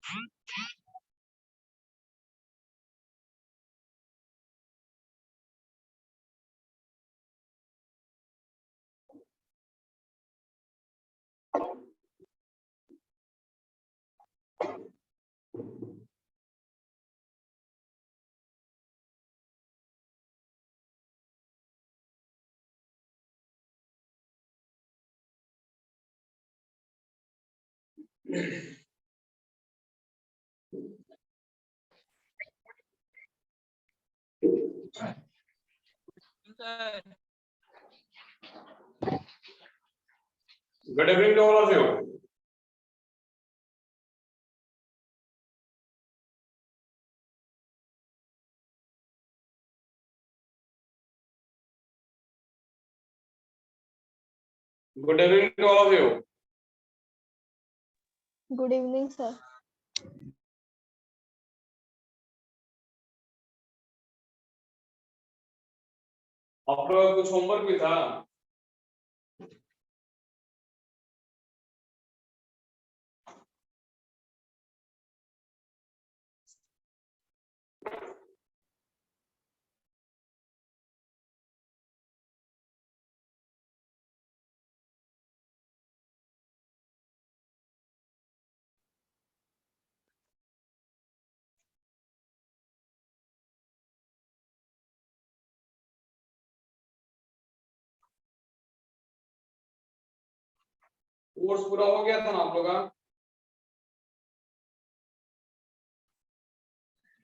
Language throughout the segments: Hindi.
Good evening to all of you. Good evening to all of you. Good evening, sir. आप लोगों का कुछ होमवर्क भी था? कोर्स पूरा हो गया था ना आप लोगों का?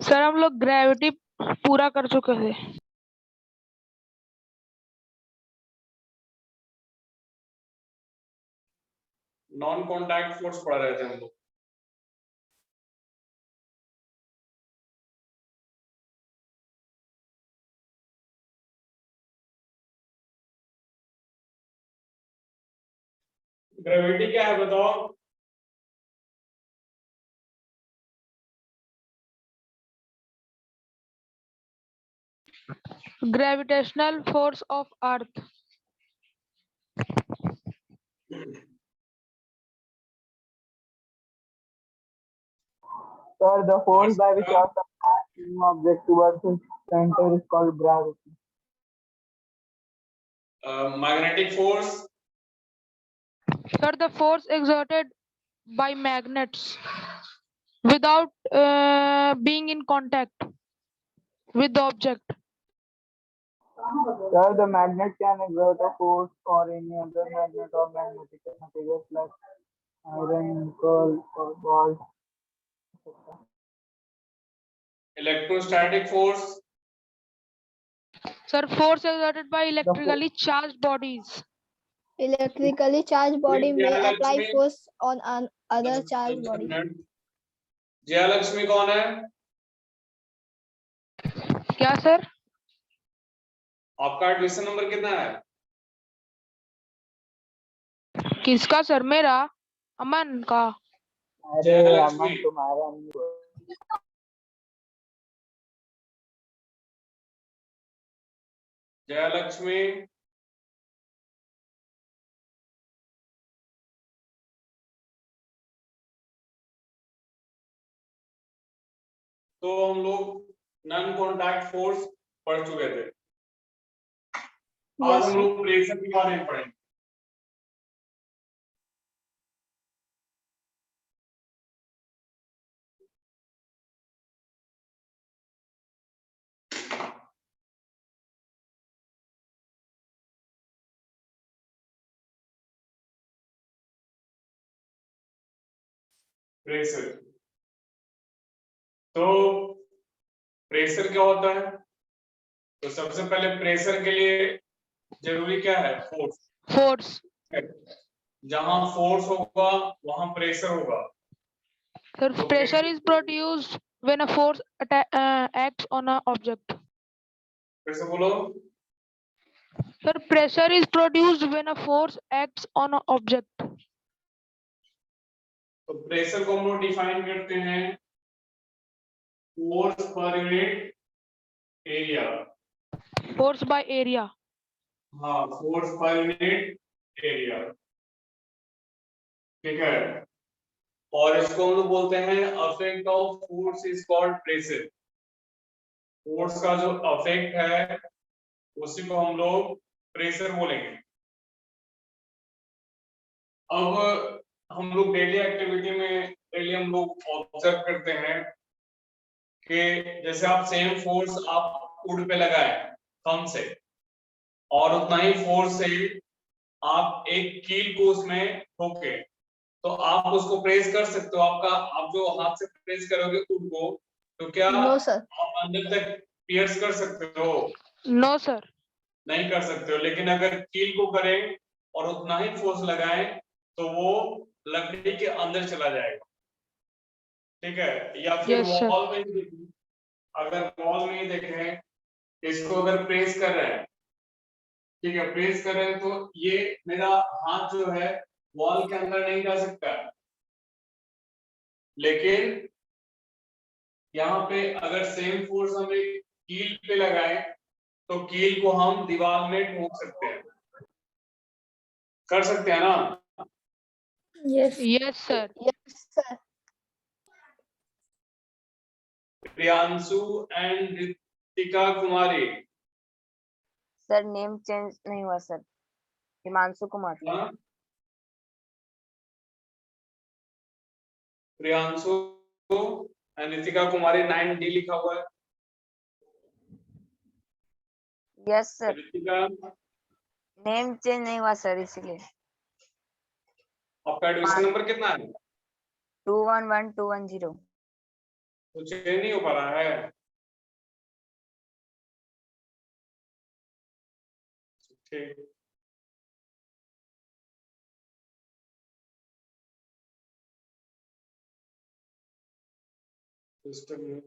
सर हम लोग ग्रेविटी पूरा कर चुके थे। नॉन कॉन्टैक्ट फोर्स पढ़ रहे थे हम लोग। ग्रेविटी क्या है बताओ? Gravitational force of earth. Sir, the force by which Earth attracts object towards its center is called gravity. Magnetic force. Sir, the force exerted by magnets without being in contact with the object. Sir, the magnet can exert a force or any other magnet or magnetic materials like iron, nickel, or gold, etc. Electrostatic force. Sir, force exerted by electrically charged bodies. Electrically charged body may apply Jayalakshmi. force on other charged body. Jayalakshmi कौन है? क्या सर? आपका एडमिशन नंबर कितना है? किसका सर? मेरा? अमन का। अरे अमन तुम्हारा नहीं। जयलक्ष्मी। तो हम लोग नॉन कॉन्टैक्ट फोर्स पढ़ चुके थे। आज हम लोग प्रेशर के बारे में पढ़ेंगे। प्रेशर। तो प्रेशर क्या होता है? तो सबसे पहले प्रेशर के लिए जरूरी क्या है? फोर्स। फोर्स। जहां फोर्स होगा वहां प्रेशर होगा। Sir, pressure is produced when a force acts on an object. फिर से बोलो। Sir, pressure is produced when a force acts on an object. तो प्रेशर को हम लोग डिफाइन करते हैं force per unit area. Force by area. हाँ, फोर्स पर यूनिट एरिया। ठीक है। और इसको हम लोग बोलते हैं affect of force is called pressure. Force का जो अफेक्ट है उसी को हम लोग प्रेशर बोलेंगे। अब हम लोग डेली एक्टिविटी में डेली हम लोग ऑब्जर्व करते हैं कि जैसे आप सेम फोर्स आप वुड पे लगाए थंब से और उतना ही फोर्स से आप एक कील को उसमें ठोके तो आप उसको प्रेस कर सकते हो। आप जो हाथ से प्रेस करोगे वुड को तो क्या नो सर। आप अंदर तक पियर्स कर सकते हो? No sir. नहीं कर सकते हो। लेकिन अगर कील को करें और उतना ही फोर्स लगाएं तो वो लकड़ी के अंदर चला जाएगा। ठीक है? या फिर Yes, sir. वॉल में ही देखें, अगर वॉल में ही देखें इसको अगर प्रेस कर रहे हैं, ठीक है, प्रेस कर रहे हैं तो ये मेरा हाथ जो है वॉल के अंदर नहीं जा सकता। लेकिन यहाँ पे अगर सेम फोर्स हम एक कील पे लगाएं तो कील को हम दीवार में ठोक सकते हैं। कर सकते हैं ना? Yes Yes, sir. Yes sir. Priyanshu and Ritika Kumari. Sir name change नहीं हुआ सर, हिमांशु कुमार। हाँ? Priyanshu and Ritika Kumari 9D लिखा हुआ है। Yes sir, Ritika name change नहीं हुआ सर, इसीलिए। आपका एडमिशन नंबर कितना है? 211210। तो चेंज नहीं हो पा रहा है। ठीक, सिस्टम में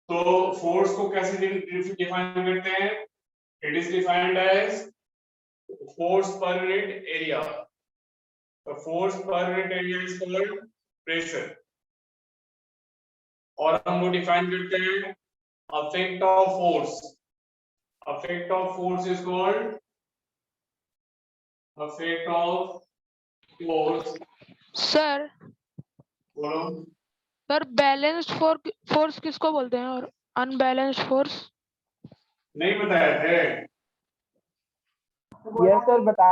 तो फोर्स को कैसे डिफाइन करते हैं? It is defined as force per unit area. The force per unit area is called pressure। और हम लोग डिफाइन करते हैं affect of force. Affect of force is called affect of force. Sir, बोलो। सर बैलेंस्ड फोर्स किसको बोलते हैं और अनबैलेंस्ड फोर्स? नहीं बताए थे? यस सर बता।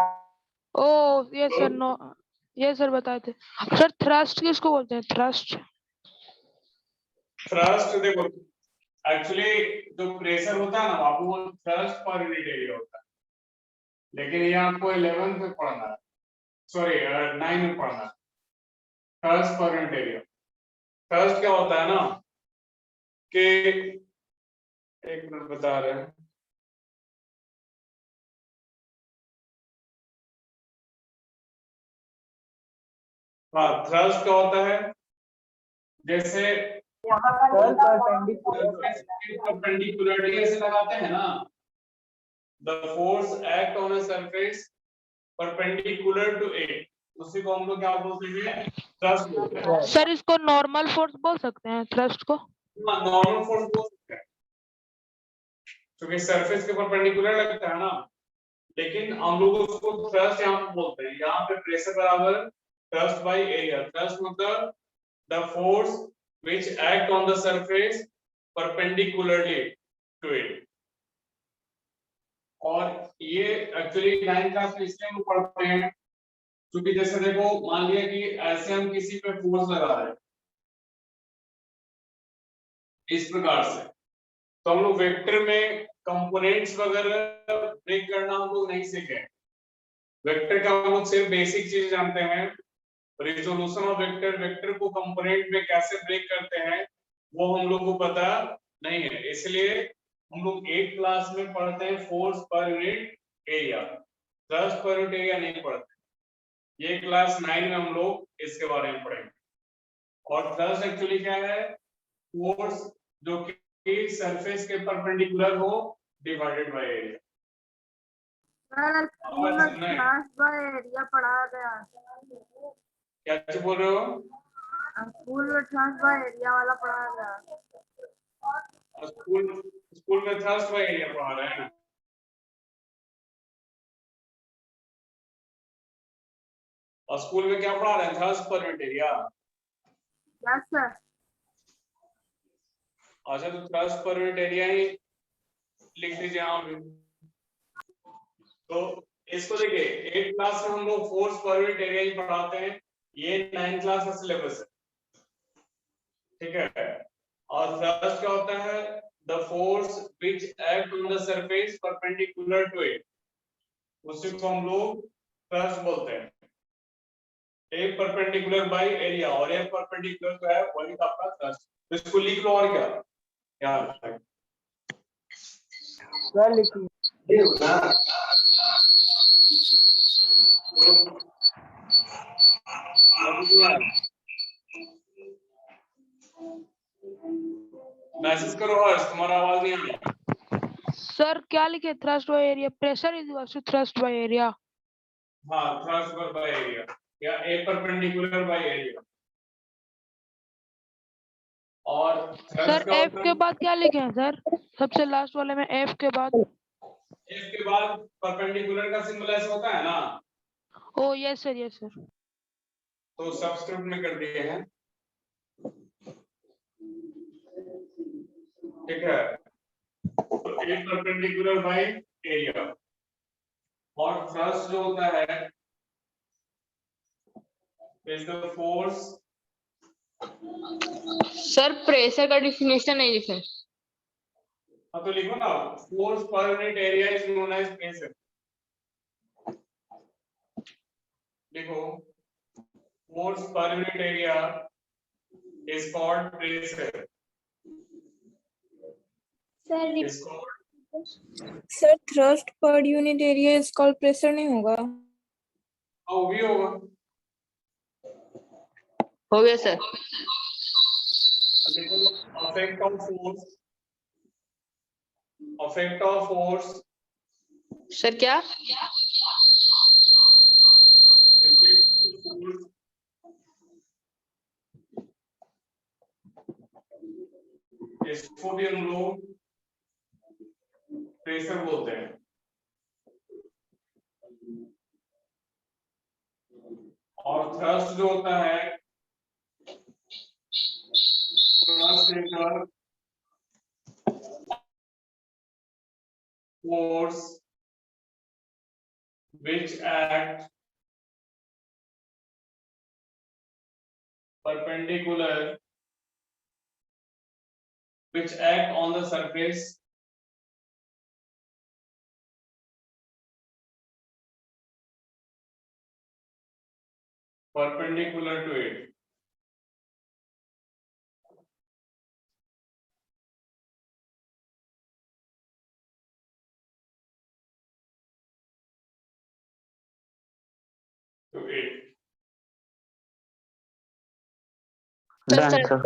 Oh yes sir, no yes sir बताए थे। सर थ्रस्ट किसको बोलते हैं? थ्रस्ट? थ्रस्ट देखो, एक्चुअली जो प्रेशर होता है ना बाबू वो थ्रस्ट पर यूनिट एरिया होता है। लेकिन ये आपको 11th में पढ़ना है, सॉरी 9 में पढ़ना है। Thrust per unit area. Thrust क्या होता है ना कि एक मिनट बता रहे हैं। हाँ, थ्रस्ट क्या होता है? जैसे सर परपेंडिकुलरली ऐसे लगाते हैं ना, the force act on a surface perpendicular to it, उसी को हम लोग क्या बोलते हैं? थ्रस्ट बोलते हैं। सर इसको नॉर्मल फोर्स बोल सकते हैं थ्रस्ट को? नॉर्मल फोर्स बोल सकते हैं क्योंकि सरफेस के परपेंडिकुलर लगता है ना। लेकिन हम लोग उसको थ्रस्ट यहाँ पे बोलते हैं। यहाँ पे प्रेशर बराबर थ्रस्ट बाय एरिया। थ्रस्ट मतलब the force which act on the surface perpendicularly to it। और ये एक्चुअली 9th क्लास में इसलिए हम पढ़ते हैं क्योंकि जैसे देखो मान लिया कि ऐसे हम किसी पे फोर्स लगा रहे हैं इस प्रकार से, तो हम लोग वेक्टर में कंपोनेंट्स वगैरह ब्रेक करना हम लोग नहीं सीखे। वेक्टर का हम लोग सिर्फ बेसिक चीज जानते हैं। रिजोल्यूशन ऑफ वेक्टर, वेक्टर को कंपोनेंट में कैसे ब्रेक करते हैं वो हम लोग को पता नहीं है। इसलिए हम लोग 8th क्लास में पढ़ते हैं force per unit area, thrust per unit area नहीं पढ़ते। ये क्लास 9 में हम लोग इसके बारे में पढ़ेंगे। और थ्रस्ट एक्चुअली क्या है? फोर्स जो कि सरफेस के परपेंडिकुलर हो divided by area. Sir school में सुना है? क्लास बाय एरिया पढ़ाया गया। क्या चीज बोल रहे हो? स्कूल में क्लास बाय एरिया वाला पढ़ाया गया। स्कूल स्कूल में थर्स्ट बाय एरिया पढ़ा रहे हैं। और स्कूल में क्या पढ़ा रहे हैं? थर्स्ट पर यूनिट एरिया। Yes sir. अच्छा, तो थर्स्ट पर यूनिट एरिया ही लिख दीजिए यहाँ पे। तो इसको देखिए, 8 क्लास में हम लोग फोर्स पर यूनिट एरिया ही पढ़ाते हैं। ये 9 क्लास का सिलेबस है, ठीक है। और थ्रस्ट क्या होता है? The force which act on the surface perpendicular to it, उसी को हम लोग थ्रस्ट बोलते हैं। एक परपेंडिकुलर बाय एरिया, और एक परपेंडिकुलर जो है वही आपका थ्रस्ट। तो इसको लिख लो, और क्या है? सर लिखिए। मैसेज करो हर्ष, तुम्हारा आवाज नहीं आ रहा। सर क्या लिखे? Thrust by area, pressure is equal to thrust by area. हाँ, थ्रस्ट बाय एरिया या ए परपेंडिकुलर बाय एरिया। और सर थ्रस्ट क्या एफ होता के है? बाद क्या लिखे हैं सर? सबसे लास्ट वाले में एफ के बाद। एफ के बाद परपेंडिकुलर का सिंबल ऐसा होता है ना, oh yes sir, yes sir. तो सब्स्क्रिप्ट में कर दिए हैं, ठीक है। तो ए परपेंडिकुलर बाय एरिया। और थ्रस्ट जो होता है is the force. Sir pressure का डिफिनेशन नहीं लिखे। हाँ, तो लिखो ना, force per unit area is known as pressure. लिखो, force per unit area is called pressure. Is called sir thrust per unit area is called pressure नहीं होगा? वो भी होगा। हो गया सर। देखो, effect of force, effect of force, sir क्या? effect of force इसको भी हम लोग प्रेशर बोलते हैं। और थ्रस्ट जो होता है, thrust is the force which act perpendicular, which act on the surface perpendicular to it. To it. Done, sir.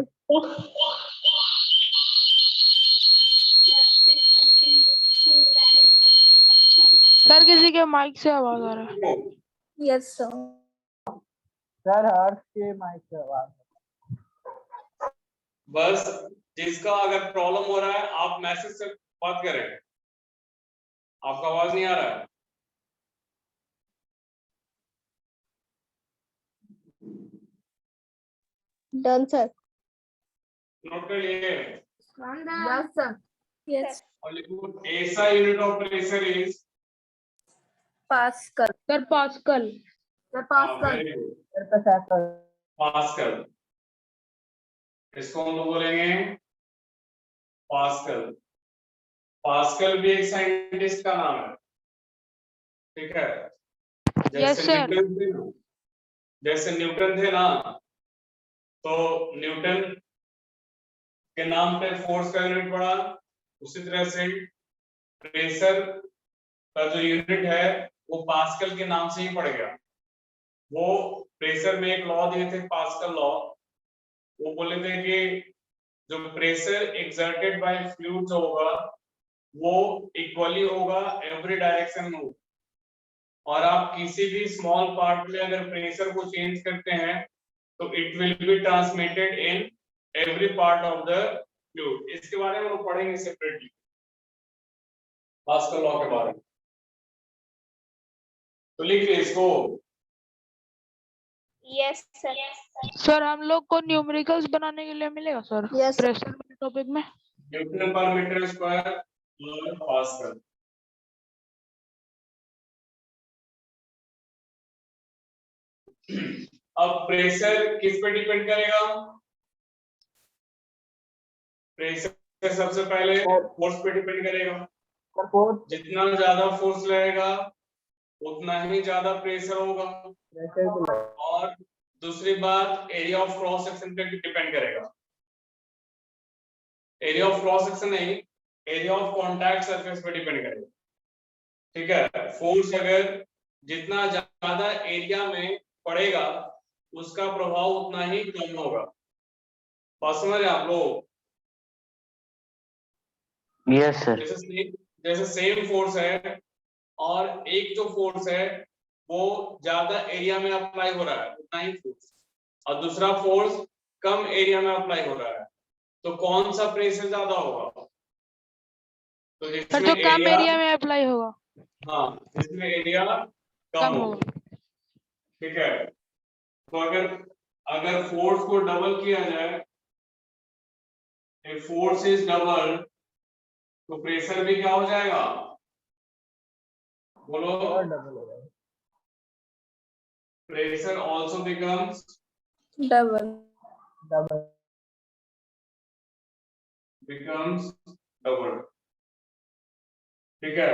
Sir किसी के माइक से आवाज आ रहा है। Yes sir. सर हर्ष के माइक से आवाज। बस जिसका अगर प्रॉब्लम हो रहा है आप मैसेज से बात करें, आपका आवाज नहीं आ रहा है। Done sir. नोट कर लिए? Yes sir. यस। और लिखो, ऐसा unit of pressure is pascal. Sir pascal. Sir pascal. Sir pascal. Pascal. इसको हम लोग बोलेंगे पास्कल। पास्कल भी एक साइंटिस्ट का नाम है, ठीक है। Yes sir. जैसे न्यूटन थे ना, तो न्यूटन के नाम पे फोर्स का यूनिट पड़ा, उसी तरह से प्रेशर का जो यूनिट है वो पास्कल के नाम से ही पड़ गया। वो प्रेशर में एक लॉ दिए थे, पास्कल लॉ। वो बोले थे कि जो प्रेशर एक्सर्टेड बाय फ्लूइड जो होगा वो इक्वली होगा एवरी डायरेक्शन में। और आप किसी भी स्मॉल पार्ट में अगर प्रेशर को चेंज करते हैं तो it will be transmitted in every part of the fluid. इसके बारे में हम पढ़ेंगे सेपरेटली पास्कल लॉ के बारे में। तो लिख लीजिए इसको। Yes, sir. सर हम लोग को न्यूमेरिकल्स बनाने के लिए मिलेगा सर Yes, sir. प्रेशर वाले टॉपिक में? न्यूटन पर मीटर स्क्वायर पास्कल। अब प्रेशर किस पे डिपेंड करेगा? प्रेशर सबसे पहले फोर्स पे डिपेंड करेगा। फोर्स जितना ज्यादा फोर्स लगेगा उतना ही ज्यादा प्रेशर होगा। प्रेशर को और दूसरी बात एरिया ऑफ क्रॉस सेक्शन पे डिपेंड करेगा। एरिया ऑफ क्रॉस सेक्शन नहीं, एरिया ऑफ कॉन्टैक्ट सरफेस पे डिपेंड करेगा। ठीक है, फोर्स अगर जितना ज्यादा एरिया में पड़ेगा उसका प्रभाव उतना ही कम होगा। बात समझ रहे आप लोग? Yes sir. जैसे सेम फोर्स है और एक जो फोर्स है वो ज्यादा एरिया में अप्लाई हो रहा है उतना ही फोर्स, और दूसरा फोर्स कम एरिया में अप्लाई हो रहा है, तो कौन सा प्रेशर ज्यादा होगा? तो सर जिसमें जो कम एरिया, एरिया में अप्लाई होगा हाँ जिसमें एरिया कम कम होगा। होगा। ठीक है, तो अगर फोर्स को डबल किया जाए, फोर्स इज डबल, तो प्रेशर भी क्या हो जाएगा? बोलो। डबल हो जाएगा। Pressure also becomes Double. Double double. ठीक है,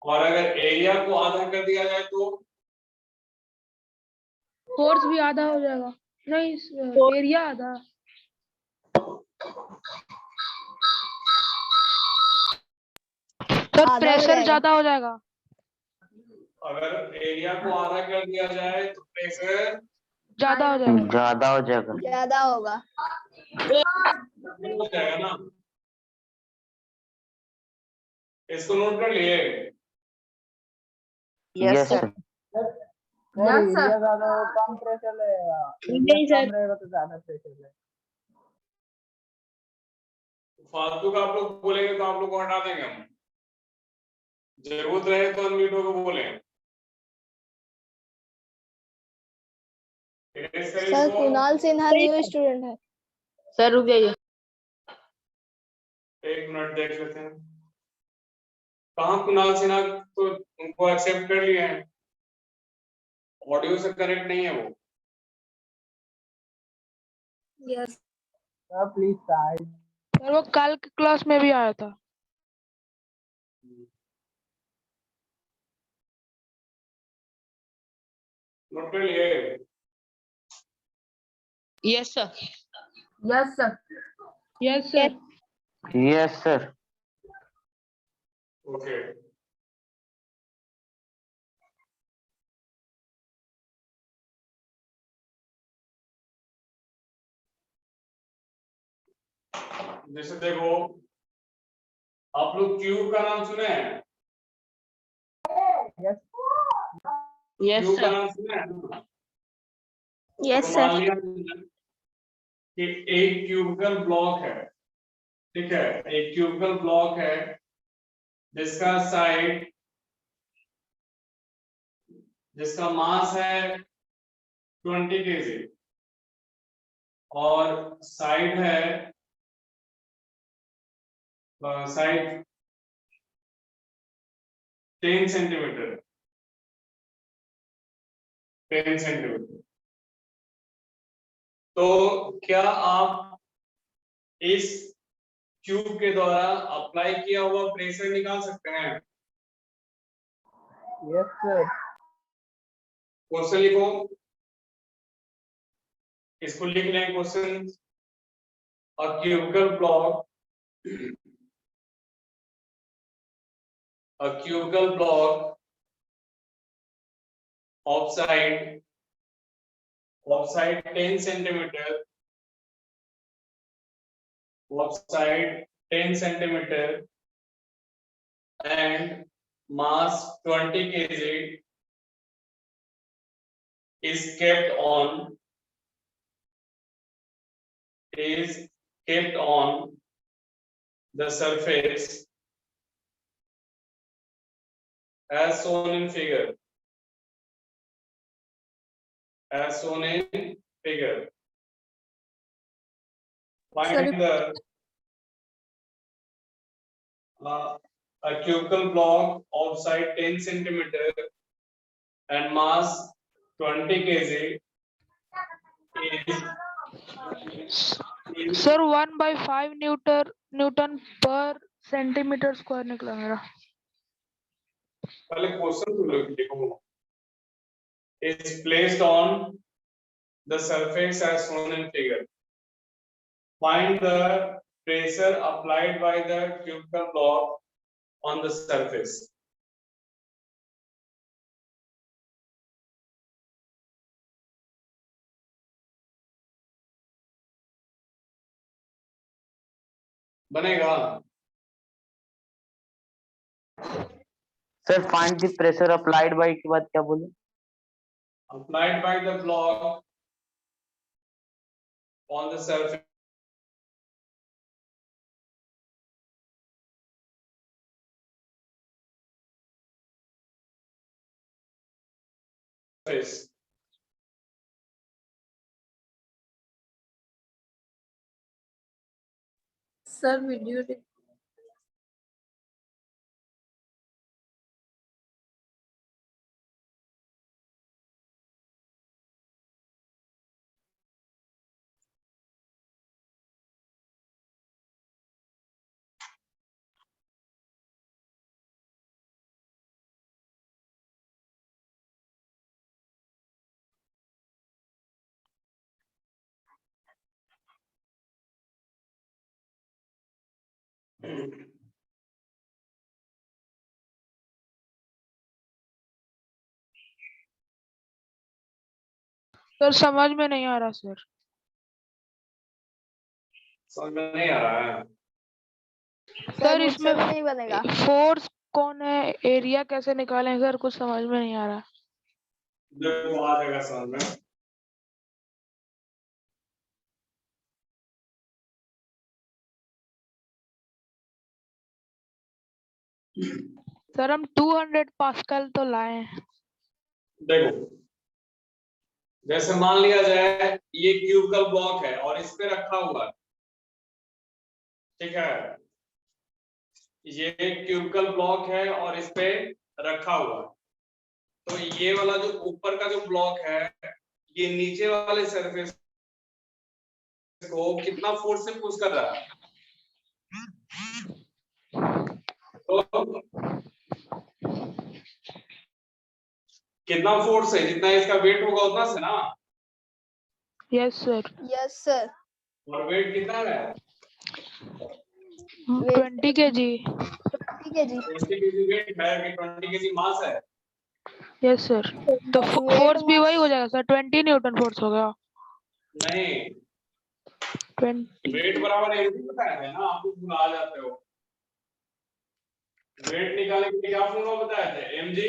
और अगर एरिया को आधा कर दिया जाए तो फोर्स भी आधा हो जाएगा। नहीं एरिया आधा। सर प्रेशर ज्यादा हो जाएगा। अगर एरिया को आधा कर दिया जाए तो प्रेशर ज्यादा हो जाएगा। ज्यादा हो जाएगा। ज्यादा होगा। हो जाएगा ना। इसको नोट कर लिए? Yes sir. एरिया ज्यादा हो कम प्रेशर लगेगा, नहीं एरिया सर। कम रहेगा तो ज्यादा प्रेशर लगेगा। फालतू का आप लोग बोलेंगे तो आप लोग को हटा देंगे हम। जरूरत रहे तो अनम्यूट होकर बोले। Sir Kunal Sinha new student है। सर रुक जाइए। एक मिनट देख लेते हैं। कहाँ कुणाल सिन्हा? तो उनको एक्सेप्ट कर लिया है, ऑडियो से कनेक्ट नहीं है वो। Yes. Please side. सर वो कल की क्लास में भी आया था। नोट कर लिए? Yes sir. Yes sir. Yes sir. Yes sir. Okay, जैसे देखो आप लोग क्यूब का नाम सुने हैं? यस यस क्यूब का सर। नाम सुने हैं? Yes, तो sir. मान लिया कि एक क्यूबिकल ब्लॉक है। ठीक है, एक क्यूबिकल ब्लॉक है जिसका साइड, जिसका मास है 20 kg और साइड है साइड 10 सेंटीमीटर। 10 सेंटीमीटर। तो क्या आप इस क्यूब के द्वारा अप्लाई किया हुआ प्रेशर निकाल सकते हैं? Yes sir. क्वेश्चन लिखो, इसको लिख लें question. A cubical block, a cubical block of side 10 centimeter, of side 10 centimeter and mass 20 kg is kept on the surface as shown in figure. Find the a cubical block of size 10 centimeter and mass 20 kg is sir 1/5 Newton पर सेंटीमीटर स्क्वायर निकला मेरा. पहले क्वेश्चन तो लिखो. Is placed on the surface as shown in figure. Find the pressure applied by the cubical block on the surface. बनेगा. Sir find the pressure applied by के बाद क्या बोले? Applied by the block on the surface. Sir, video. Sir समझ में नहीं आ रहा सर. समझ में नहीं आ रहा है. सर इसमें नहीं बनेगा. फोर्स कौन है, एरिया कैसे निकालें सर, कुछ समझ में नहीं आ रहा. देखो आ जाएगा समझ में. सर हम 200 पास्कल तो लाए हैं. देखो जैसे मान लिया जाए ये क्यूबिकल ब्लॉक है और इस पे रखा हुआ है. ठीक है, ये क्यूबिकल ब्लॉक है और इस पे रखा हुआ है. तो ये वाला जो ऊपर का जो ब्लॉक है ये नीचे वाले सरफेस को कितना फोर्स से पुश कर रहा है? तो कितना फोर्स है, जितना इसका वेट होगा उतना से ना. Yes sir. Yes sir. और वेट कितना है? 20 kg. ठीक है जी. 20 kg वेट है कि 20 kg मास है? Yes sir. तो फोर्स भी वही हो जाएगा सर, 20 न्यूटन फोर्स हो गया. नहीं, 20. वेट बराबर एमजी बताया है ना, आप लोग भुला जाते हो. वेट निकालने के लिए क्या फॉर्मूला बताया था? MG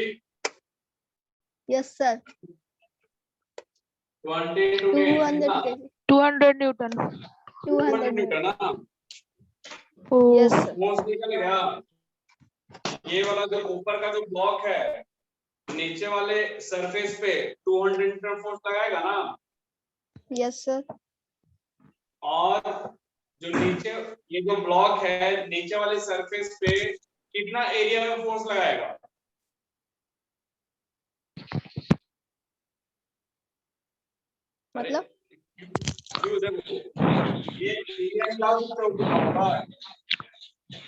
yes sir. 20 into 10 ना? 200 न्यूटन. 200 न्यूटन ना. Yes sir. फोर्स निकल गया. ये वाला जो ऊपर का जो ब्लॉक है नीचे वाले सरफेस पे 200 न्यूटन फोर्स लगाएगा ना. Yes sir. और जो नीचे ये जो ब्लॉक है नीचे वाले सरफेस पे कितना एरिया में फोर्स लगाएगा? मतलब ये एरिया क्या होगा?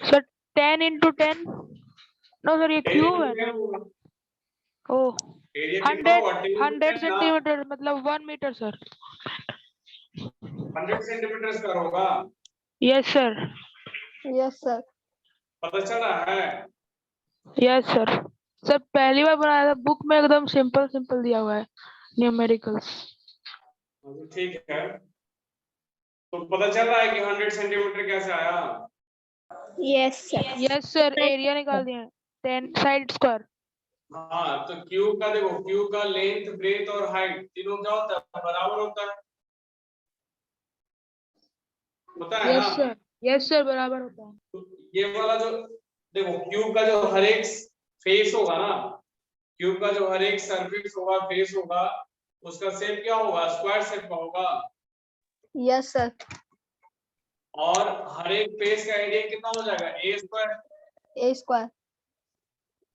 Sir 10 into 10. नो सर ये क्यूब है. ओह 100 सेंटीमीटर मतलब 1 मीटर सर. 100 सेंटीमीटर का होगा. Yes sir. Yes sir. पता चला है? Yes sir. सर पहली बार बनाया था, बुक में एकदम सिंपल सिंपल दिया हुआ है न्यूमेरिकल्स. ठीक है, तो पता चल रहा है कि 100 सेंटीमीटर कैसे आया? Yes sir. Yes sir. Area निकाल दिए 10 साइड स्क्वायर. हाँ, तो क्यूब का देखो, क्यूब का लेंथ, ब्रेथ और हाइट तीनों क्या होता है, बराबर होता है ना। यस सर बराबर होता है। तो ये वाला जो देखो, क्यूब का जो हर एक फेस होगा ना, क्यूब का जो हर एक सरफेस होगा, फेस होगा, उसका शेप क्या होगा, स्क्वायर शेप का होगा। Yes, sir. और हर एक फेस का एरिया कितना हो जाएगा, ए स्क्वायर A square.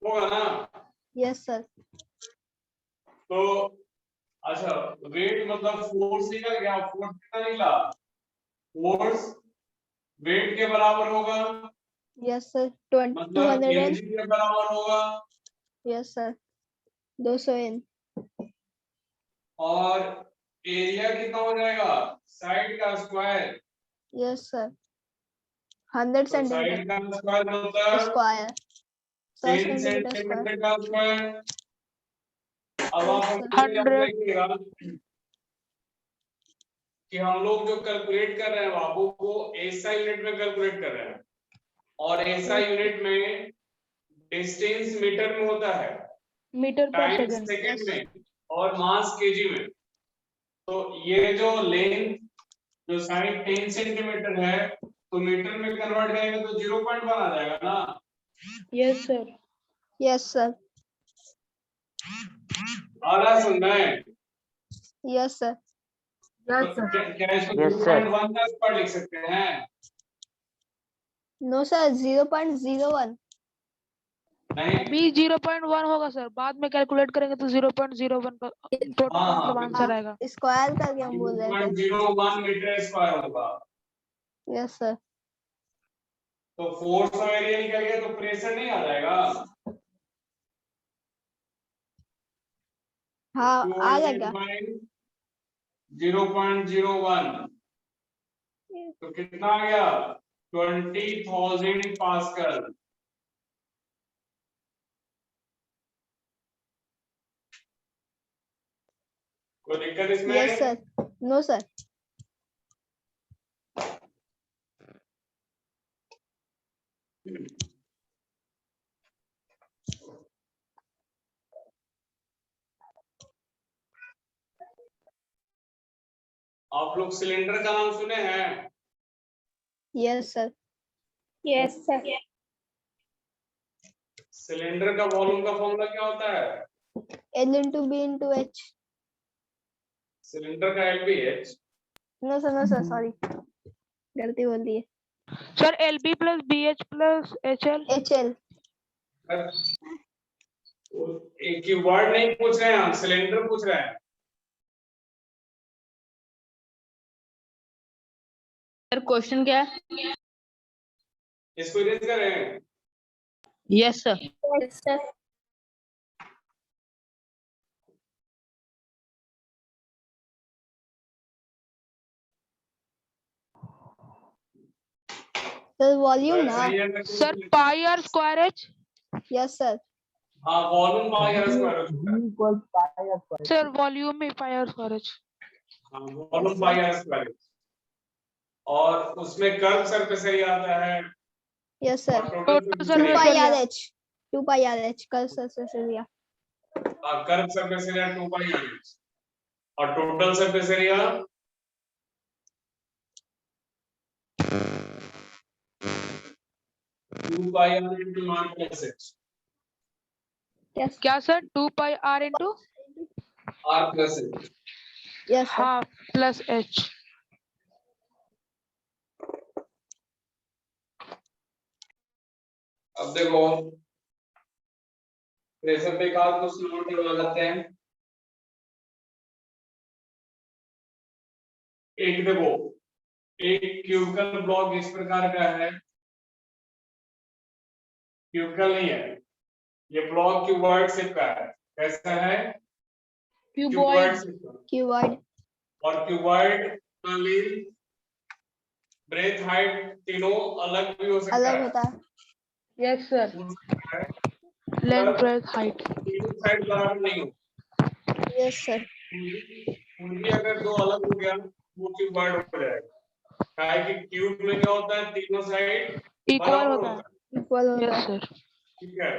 होगा ना। Yes, sir. तो अच्छा, वेट मतलब फोर्स निकल गया, फोर्स कितना निकला, फोर्स वेट के बराबर होगा, Yes, sir. 200 मतलब 200 mg के बराबर होगा। Yes, sir. 200 N. और एरिया कितना हो जाएगा, साइड का स्क्वायर। Yes, sir. 100 तो centimeter साइड का स्क्वायर होता है square. 100 10 centimeter square. सेंटीमीटर का स्क्वायर। अब आप Yes, हमसे याद 100 रखिएगा कि हम लोग जो कैलकुलेट कर रहे हैं बाबू, वो एसआई यूनिट में कैलकुलेट कर रहे हैं, और एसआई यूनिट में डिस्टेंस मीटर में होता है, मीटर पर टाइम सेकंड। सेकंड में, और मास केजी में। तो ये जो लेंथ जो साइड 10 सेंटीमीटर है, तो मीटर में कन्वर्ट करेंगे तो 0.1 आ जाएगा ना। Yes sir. Yes, sir. आ रहा है समझ में? Yes, sir. तो क्या इसको Yes, sir. 0.1 का स्क्वायर लिख सकते हैं? No, sir. 0.01. नहीं, अभी 0.1 होगा सर, बाद में कैलकुलेट करेंगे तो 0.01 का टोटल हाँ, मतलब आंसर आएगा। स्क्वायर करके हम बोल रहे थे. 0.01 मीटर स्क्वायर होगा। Yes, sir. तो फोर्स और एरिया निकल गया तो प्रेशर नहीं आ जाएगा। हाँ, आ जाएगा. 0.01 तो कितना आ गया, 20,000 पास्कल। कोई दिक्कत इसमें? Yes, sir. No, sir. आप लोग सिलेंडर का नाम सुने हैं? Yes, sir. Yes, sir. Cylinder का वॉल्यूम का फॉर्मूला क्या होता है? L into B into H. Cylinder का LBH। No, sir. No, sir. Sorry. गलती बोल दी है. Sir LB plus BH plus HL। HL. एक ही वर्ड नहीं पूछ रहे हैं हम, सिलेंडर पूछ रहे हैं। सर क्वेश्चन क्या है? इसको इरेज करें। Yes sir. Yes, sir. Sir, volume ना. Sir pi r square H। Yes, sir. हाँ, वॉल्यूम पाई आर स्क्वायर होता है। equals pi r square. Sir volume में पाई आर स्क्वायर H। हाँ, वॉल्यूम पाई आर स्क्वायर। और उसमें कर्व सरफेस एरिया आता है। Yes, sir. और total total 2 surface pi area. RH. 2 pi RH. Curve surface area. Curve surface area 2 pi r h, और total surface area 2 pi r into r plus h। Yes. क्या sir 2 pi R into r plus h। Yes, sir. Half plus H। अब देखो, प्रेशर पे का कुछ नोट लगा लेते हैं। एक देखो, एक क्यूबिकल ब्लॉक इस प्रकार का है, क्यूबिकल नहीं है ये, ब्लॉक क्यूबॉइड शेप का है। कैसा है? क्यूबॉइड शेप का। Cuboid. और क्यूबॉइड का लेंथ, ब्रेथ, हाइट तीनों अलग भी हो सकता अलग है। होता है. Yes sir. हो सकता है, लेंथ ब्रेथ हाइट। तीनों साइड बराबर नहीं हो। Yes, sir. उनकी अगर दो अलग हो गया वो क्यूबॉइड हो जाएगा। क्या है कि क्यूब में क्या होता है, तीनों साइड इक्वल बराबर होता होता है। है। Equal होता यस है. सर। ठीक है।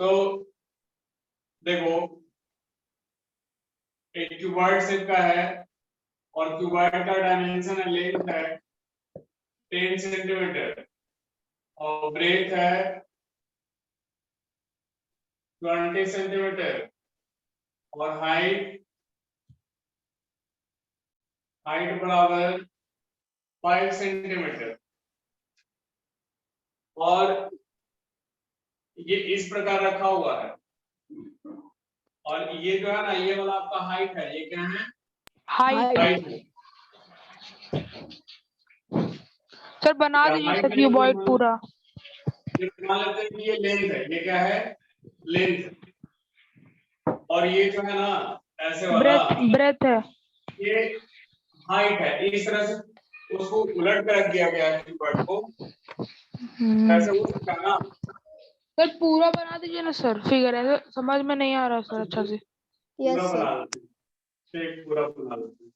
तो देखो एक क्यूबॉइड शेप का है और क्यूबॉइड का डायमेंशन है, लेंथ है 10 सेंटीमीटर और ब्रेथ है 20 सेंटीमीटर और हाइट बराबर 5 सेंटीमीटर। और ये इस प्रकार रखा हुआ है और ये जो है ना, ये वाला आपका हाइट है, ये क्या है? हाइट। हाइट है। सर बना क्या दीजिए height सर नहीं, क्यूबॉइड पूरा। ये मान लेते हैं कि ये लेंथ है, ये क्या है? लेंथ। और ये जो है ना ऐसे वाला, ब्रेथ है। ये हाइट है। इस तरह से उसको उलट कर रख दिया गया है क्यूबॉइड को, ऐसे हो सकता है ना? सर पूरा बना दीजिए ना सर, फिगर है समझ में नहीं आ रहा सर अच्छा से। पूरा Yes, sir. बना लेते हैं, ठीक, पूरा बना लेते हैं।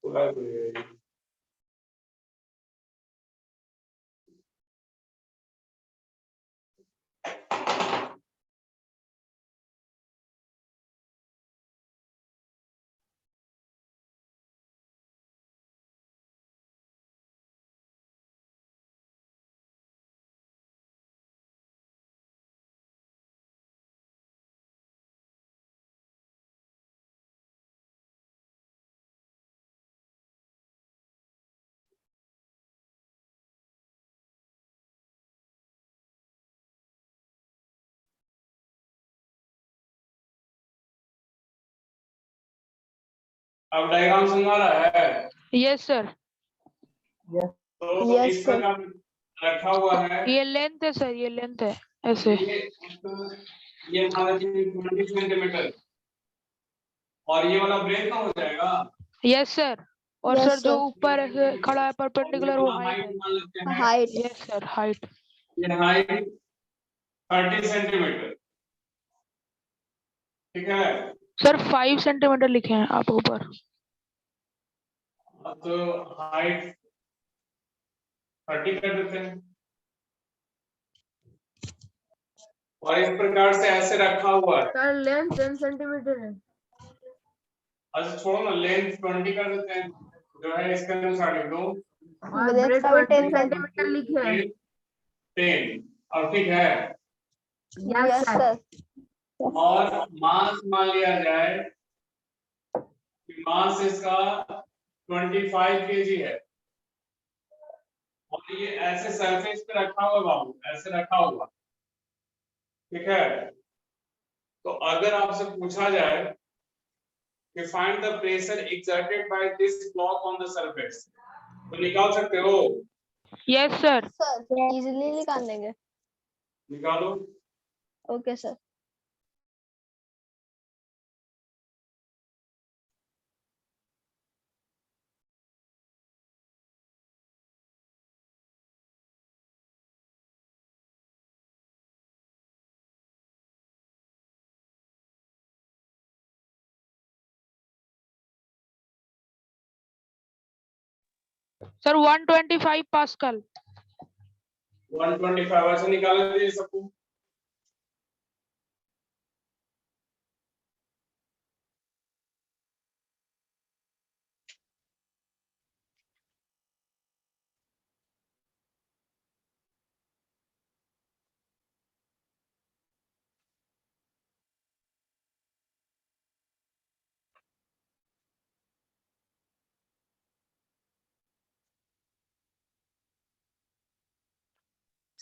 पूरा अब डायग्राम समझ आ रहा है? Yes sir. तो Yes, इस sir. प्रकार रखा हुआ है। ये लेंथ है सर, ये लेंथ है ऐसे। ये हमारा 20 सेंटीमीटर और ये वाला ब्रेथ का हो जाएगा। Yes sir. और Yes, सर जो sir. ऊपर ऐसे खड़ा है परपेंडिकुलर वो हाइट है। मान लेते हैं। Height. Yes sir height. ये हाइट 30 सेंटीमीटर, ठीक है। सर 5 सेंटीमीटर लिखे हैं आप ऊपर। तो हाइट 30 कर देते हैं और इस प्रकार से ऐसे रखा हुआ है। सर लेंथ 10 सेंटीमीटर है। अच्छा छोड़ो ना, लेंथ 20 कर देते हैं, जो है इसके अनुसार लिख दो। और ब्रेथ 10 सेंटीमीटर लिखे हैं। 10 और ठीक है। Yes, sir. और मास मान लिया जाए कि मास इसका 25 केजी है और ये ऐसे सरफेस पे रखा हुआ बाबू, ऐसे रखा हुआ, ठीक है। तो अगर आपसे पूछा जाए कि find the pressure exerted by this block on the surface, तो निकाल सकते हो? Yes sir. Sir, easily निकाल लेंगे. निकालो। Okay, sir. Sir 125 pascal. 125 ऐसे निकाल दीजिए सबको।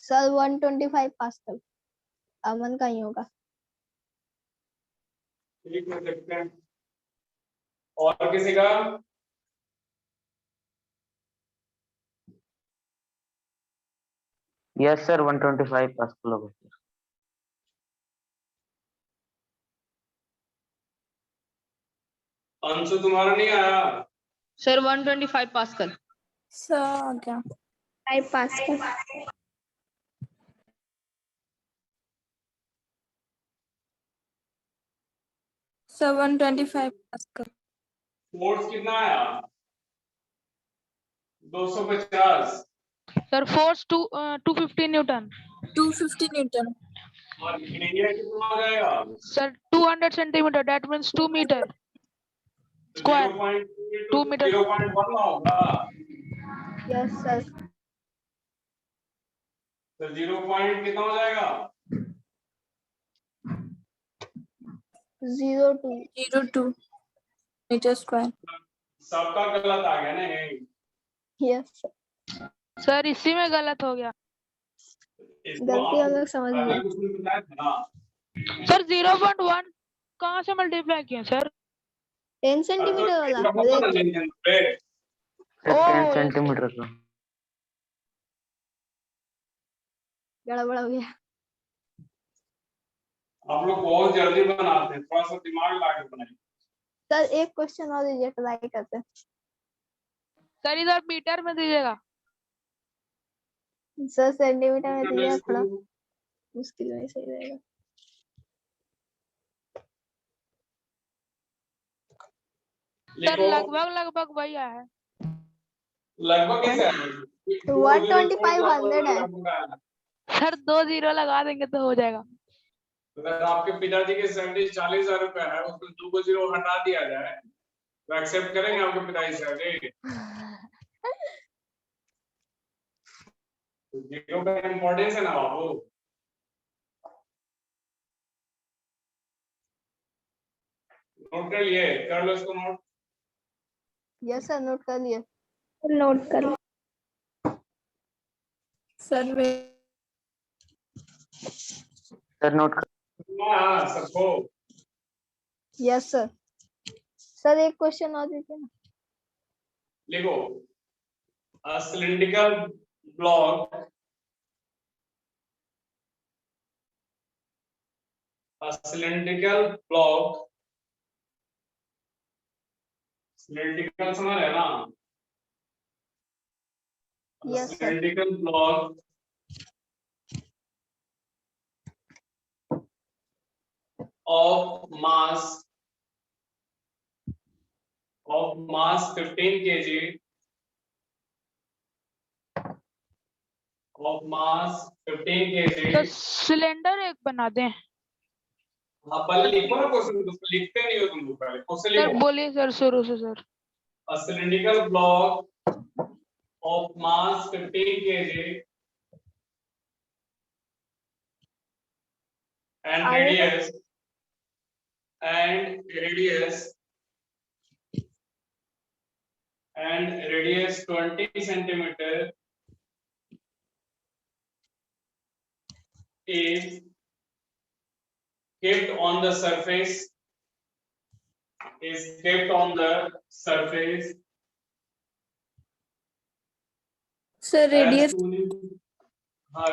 Sir, 125 Pascal. अमन का ही होगा. ठीक है, देखते हैं और किसी का। यस सर 125 पास्कल होगा सर। अंशु तुम्हारा नहीं आया? Sir 125 pascal. Sir, आ गया. 5 Pascal. Sir, 125 Pascal. फोर्स कितना आया? 250 Sir, force 250 Newton. 250 Newton. और एरिया कितना हो जाएगा? Sir, 200 centimeter. That means 2 meter. तो Square. 0.2 2 into meter. 0.1 ना होगा। Yes sir. तो 0 पॉइंट कितना हो जाएगा? 02 02 meter square. सबका गलत आ गया ना ये। Yes sir. Sir, इसी में गलत हो गया. इसको गलती हम आप लोग समझ पहले गए। कुछ नहीं बताया था ना। Sir, 0.1 कहाँ से मल्टीप्लाई किया सर? 10 सेंटीमीटर वाला तो मुझे ना लेंगे पे। Sir oh, 10 yes. सेंटीमीटर का। गड़बड़ हो गया। आप लोग बहुत जल्दी बनाते हैं, थोड़ा सा दिमाग लगा के बनाइए। सर एक क्वेश्चन और दीजिए, ट्राई करते हैं। सर इधर मीटर में दीजिएगा. सर सेंटीमीटर में दीजिए, इसको थोड़ा मुश्किल में सही रहेगा। सर लिखो। लगभग वही आया है. लगभग कैसे आएगा? 125 है। सर 2 0 लगा देंगे तो हो जाएगा. अगर आपके पिताजी की सैलरी 40,000 रुपए है, उसमें 2 0 हटा दिया जाए तो एक्सेप्ट करेंगे आपके पिताजी सैलरी? जीरो का इम्पोर्टेंस है ना बाबू। नोट कर लिए? कर लो इसको नोट। यस सर, नोट कर लिया। Note कर survey. सर नोट कर। हाँ सबको। Yes sir. सर एक क्वेश्चन और दीजिए ना। लिखो। A cylindrical block, cylindrical समझ रहे हैं ना? Yes, sir. Cylindrical block of mass 15 kg, तो सिलेंडर एक बना दें. हाँ पहले लिखो ना क्वेश्चन, तो लिखते नहीं हो तुम लोग, पहले क्वेश्चन सर लिखो। बोलिए सर, शुरू से sir. A cylindrical block of mass 15 kg and आगे का- radius 20 centimeter is kept on the surface Sir, radius.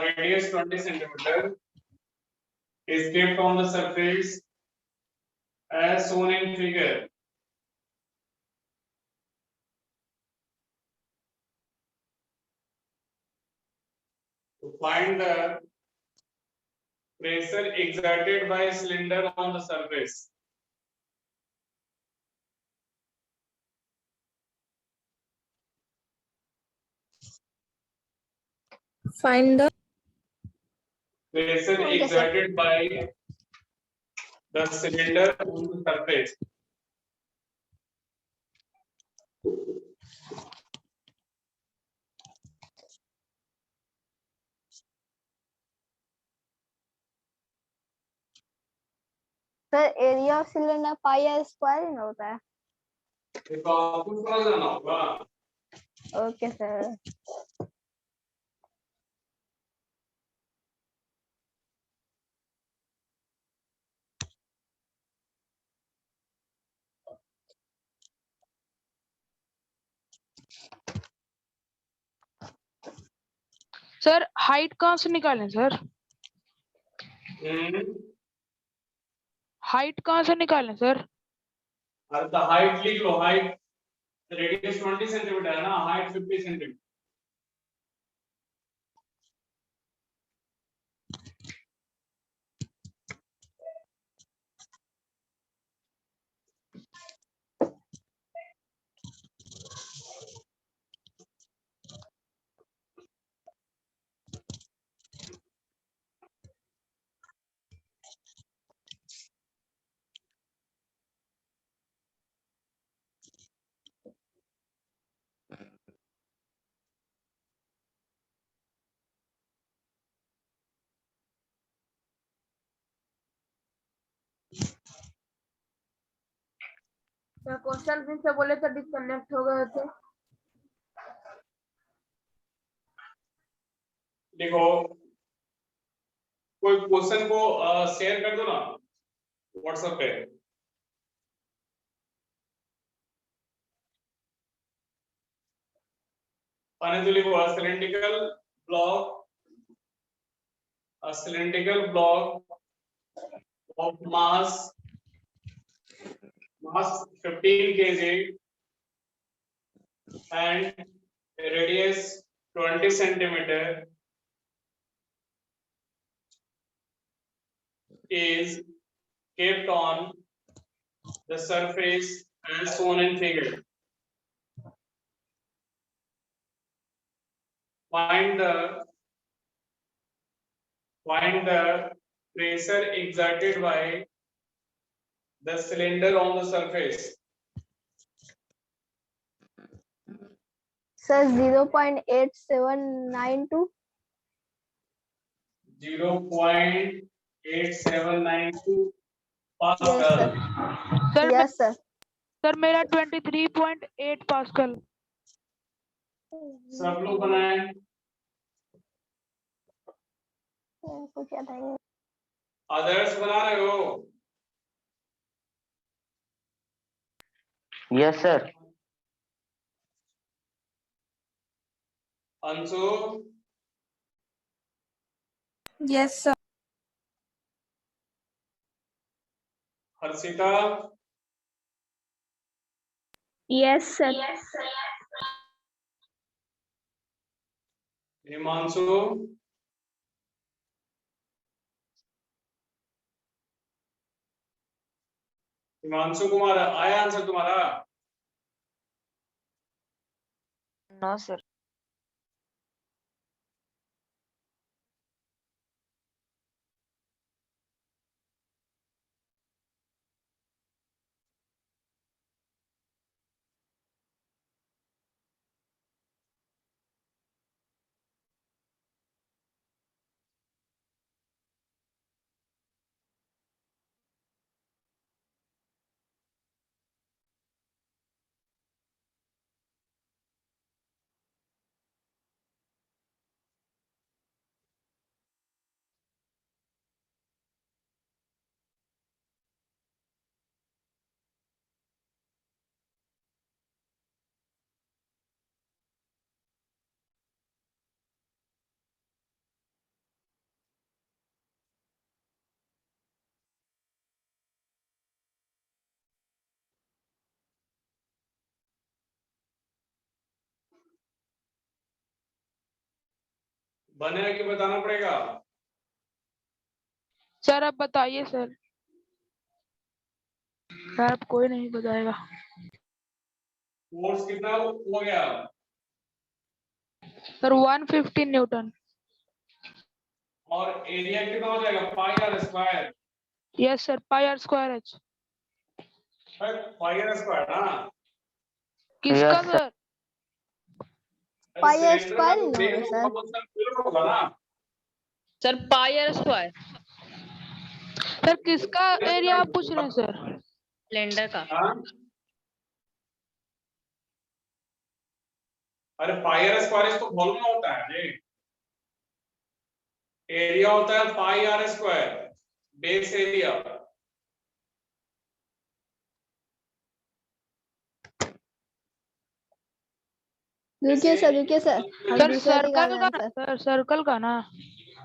radius 20 centimeter is kept on the surface as shown in figure. To find the pressure exerted by a cylinder on the surface. Find the Pressure exerted by the cylinder on the surface. Sir area of cylinder pi r square ही ना होता है। देखो आपको समझ जाना होगा। Okay sir. सर हाइट कहाँ से निकालें सर? हाइट कहाँ से निकालें सर? और द हाइट लिख लो, हाइट रेडियस 20 सेंटीमीटर है ना, हाइट 50 सेंटीमीटर। सर क्वेश्चन फिर से बोले तो डिस्कनेक्ट हो गए थे। देखो कोई क्वेश्चन को शेयर कर दो ना व्हाट्सएप पे। a cylindrical block of mass 15 kg and radius 20 centimeter is kept on the surface as shown in figure. Find the pressure exerted by the cylinder on the surface. Sir 0.8792 0.8792 Pascal. Sir yes sir. Sir मेरा 23.8 पास्कल। सब लोग बनाए। कुछ याद है अदर्स बना रहे हो? Yes, sir. Anshu Yes, sir. Harshita Yes, sir. Himanshu Himanshu Kumar आया आंसर तुम्हारा? No sir. बने कि बताना पड़ेगा? सर आप बताइए सर। सर अब कोई नहीं बताएगा। फोर्स कितना हो गया? Sir 150 Newton. और एरिया कितना हो जाएगा? Pi r square. Yes sir, pi r square h. Pi r square ना? किसका Yes, sir. Sir? Pi r cylinder में स्क्वायर तो सर। होगा ना? Sir pi r square sir किसका एरिया आप पूछ रहे हैं सर? सिलेंडर का। हाँ? अरे पाई आर स्क्वायर तो वॉल्यूम होता है जी। एरिया होता है pi r square, base area. रुकिए सर हम सर दूसरा सर्कल निकाल का रहे ना हैं सर। सर, सर्कल का ना।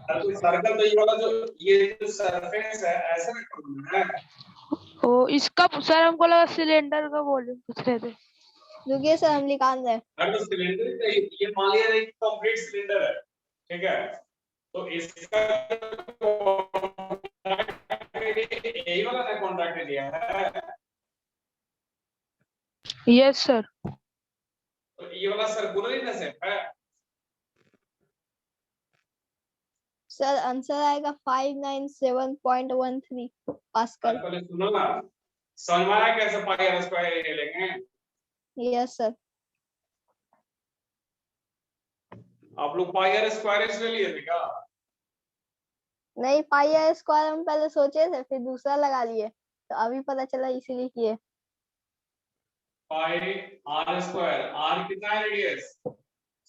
सर्कल तो ये वाला जो सरफेस है ऐसे में करना है। ओ इसका सर हमको लगा सिलेंडर का वॉल्यूम पूछ रहे थे। रुकिए सर हम निकाल रहे हैं। अगर तो सिलेंडर ये मान लिया एक कंप्लीट सिलेंडर है, ठीक है? तो इसका यही वाला ना कॉन्ट्रैक्ट दिया है। Yes sir. तो ये वाला सर्कुलर ही ना सिर्फ है। सर आंसर आएगा 597.13 पास्कल। पहले सुनो ना, समझ में आया कैसे पाई आर स्क्वायर एरिया लेंगे? Yes sir. आप लोग पाई आर स्क्वायर ले लिए थे क्या? नहीं, पाई आर स्क्वायर हम पहले सोचे थे फिर दूसरा लगा लिए तो अभी पता चला इसीलिए किए। पाई आर स्क्वायर, आर कितना है रेडियस?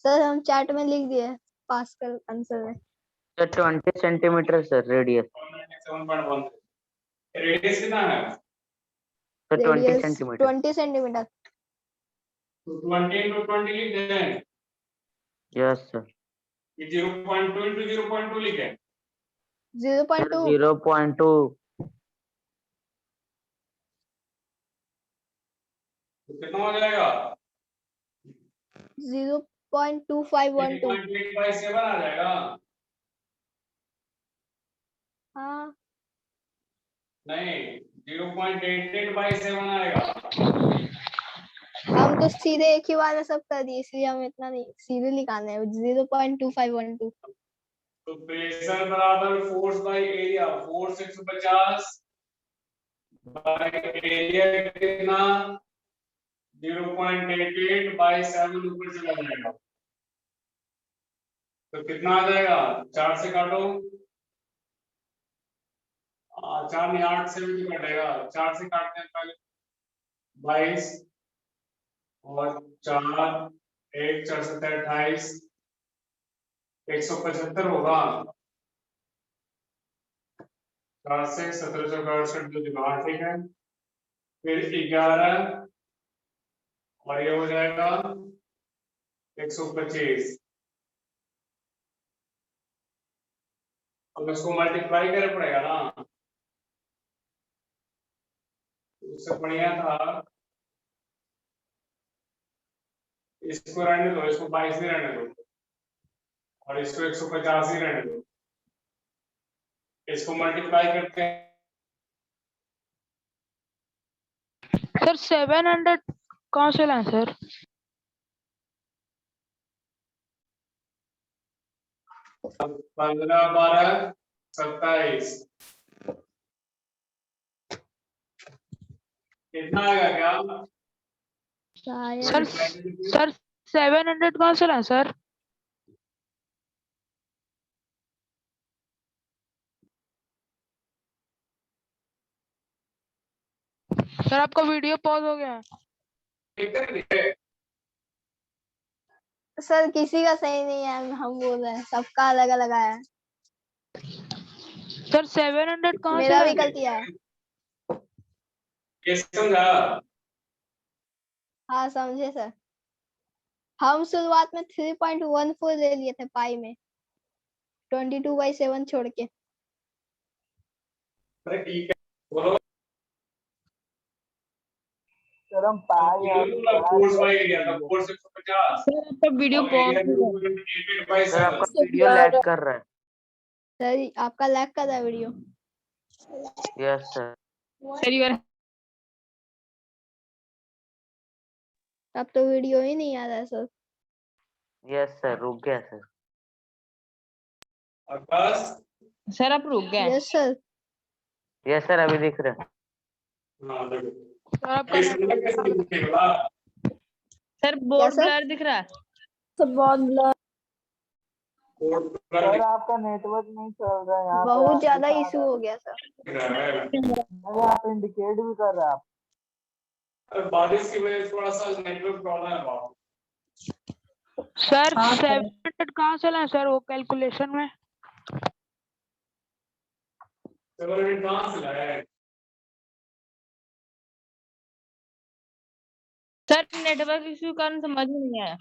सर हम चार्ट में लिख दिए पास्कल आंसर में। Sir 20 centimetre sir radius. 7.1 radius कितना है? Sir 20 radius centimetre. 20 सेंटीमीटर। तो 20 into 20 लिख दें। Yes sir. ये 0.2 into 0.2 लिखे। 0.2 0.2 तो कितना हो जाएगा? 0.2512। 8.8/7 आ जाएगा। हाँ नहीं 0.88/7 आएगा। हम तो सीधे एक ही बार में सब कर दिए, इसलिए हम इतना नहीं सीधे निकालने हैं 0.2512। तो प्रेशर बराबर force by area, force 150 by area कितना 0.88/7 ऊपर चला जाएगा। तो कितना आ जाएगा? 4 से काटो। 4 नहीं 8 से भी कटेगा। 4 से काटते हैं पहले 22 और 4 1 4 7 28 175 होगा। 4 से 1768 जो जुगाड़, ठीक है। फिर 11 और ये हो जाएगा 125। अब इसको मल्टीप्लाई करना पड़ेगा ना, उससे बढ़िया था इसको रहने दो, इसको 22 ही रहने दो और इसको 150 ही रहने दो। इसको मल्टीप्लाई करते हैं। सर 700 कहाँ से लाए सर? अब 15 12 27 कितना आएगा क्या? सर सर 700 कहाँ से लाए सर? सर आपका वीडियो पॉज हो गया है। सर किसी का सही नहीं है, हम बोल रहे हैं सबका अलग अलग आया है। सर 700 कहाँ से मेरा भी लाए? गलती है। ये समझा? हाँ समझे सर। हम शुरुआत में 3.14 ले लिए थे पाई में, 22/7 छोड़ के। अरे ठीक है बोलो। सर हम पाई और फोर्स बाय एरिया था, फोर्स 150 सर आपका वीडियो और पॉज एरिया हो गया। सर 0.88/7। आपका वीडियो लैग कर रहा है। सर आपका लैग कर रहा है video. Yes sir. Sir you are अब तो वीडियो ही नहीं आ रहा है सर। यस सर रुक गया सर। आकाश सर आप रुक गए। Yes sir. यस सर अभी दिख रहा है। हाँ देखो सर आपका ये समझ कैसे दिखेगा? Sir board sir? ब्लर दिख रहा है। तो बहुत ब्लर, कोड सर आपका नेटवर्क नहीं चल रहा है यहाँ पे। बहुत आप ज्यादा दिखा इशू रहे हो गया सर। दिख रहा है। हैं, आप इंडिकेट भी कर रहे हैं आप। अरे बारिश की वजह से थोड़ा सा नेटवर्क प्रॉब्लम है बाबू। सर 700 कहाँ से लाए सर वो कैलकुलेशन में? चलो ये कहाँ से लाए? सर नेटवर्क इश्यू कारण समझ में नहीं आया।